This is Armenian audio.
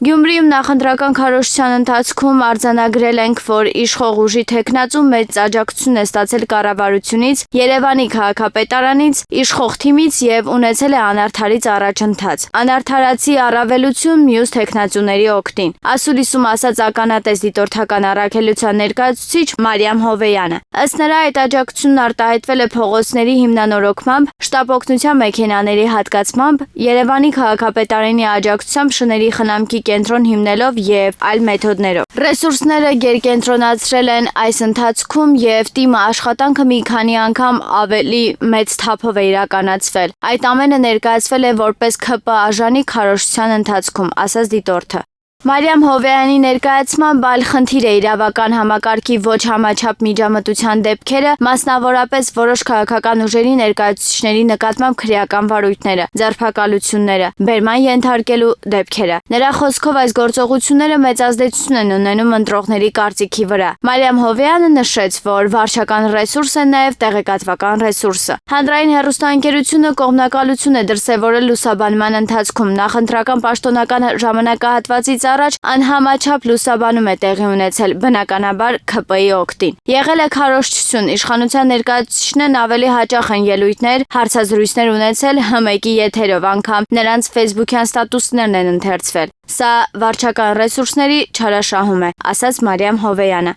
Գյումրիում նախընտրական քարոզչության ընթացքում արձանագրել ենք, որ իշխող ուժի թեկնածու մեծ աջակցություն է ստացել կառավարությունից, Երևանի քաղաքապետարանից, իշխող թիմից եւ ունեցել է անարդարից առաջընթաց։ Անարդարացի առավելություն մյուս թեկնածուների օգտին։ Ասուլիսում ասաց ականատես դիտորդական առաքելության ներկայացուցիչ Մարիամ Հովեյանը։ Ըստ նրա, այդ աջակցությունն արտահայտվել է փողոցների հիմնանորոգմամբ, շտապօգնության մեքենաների հատկացմամբ, Երևանի քաղաքապետարանի աջակցությամբ շների խնամքի կենտրոն հիմնելով եւ այլ մեթոդներով։ Ռեսուրսները գերկենտրոնացրել են այս ընթացքում եւ թիմը աշխատանքը մի քանի անգամ ավելի մեծ թափով է իրականացվել։ Այդ ամենը ներկայացվել է որպես ՔՊ արժանի քարոզչության ընթացքում, ասաց դիտորդը։ Մարիամ Հովեյանի ներկայացմամբ այլ խնդիր է իրավական համակարգի ոչ համաչափ միջամտության դեպքերը, մասնավորապես որոշ քաղաքական ուժերի ներկայացուցիչների նկատմամբ քրեական վարույթները, ձերբակալությունները, բերման ենթարկելու դեպքերը։ Նրա խոսքով այս գործողությունները մեծ ազդեցություն են ունենում ընտրողների կարծիքի վրա։ Մարիամ Հովեյանը նշեց, որ վարչական ռեսուրս է նաև տեղեկատվական ռեսուրսը։ Հանրային հեռուստաընկերությունը կողմնակալություն է դրսևորել լուսաբանման ընթացքում նախընտրական պաշտոնական ժամանակահատվածից առաջ անհամաչափ լուսաբանում է տեղի ունեցել, բնականաբար ՔՊ-ի օգտին։ Եղել է քարոզչություն, իշխանության ներկայացուցիչներն ավելի հաճախ են ելույթներ, հարցազրույցներ ունեցել ՀՄԷԿ-ի եթերով, անգամ նրանց ֆեյսբուքյան ստատուսներն են ընթերցվել։ Սա վարչական ռեսուրսների չարաշահում է, ասաց Մարիամ Հովեյանը։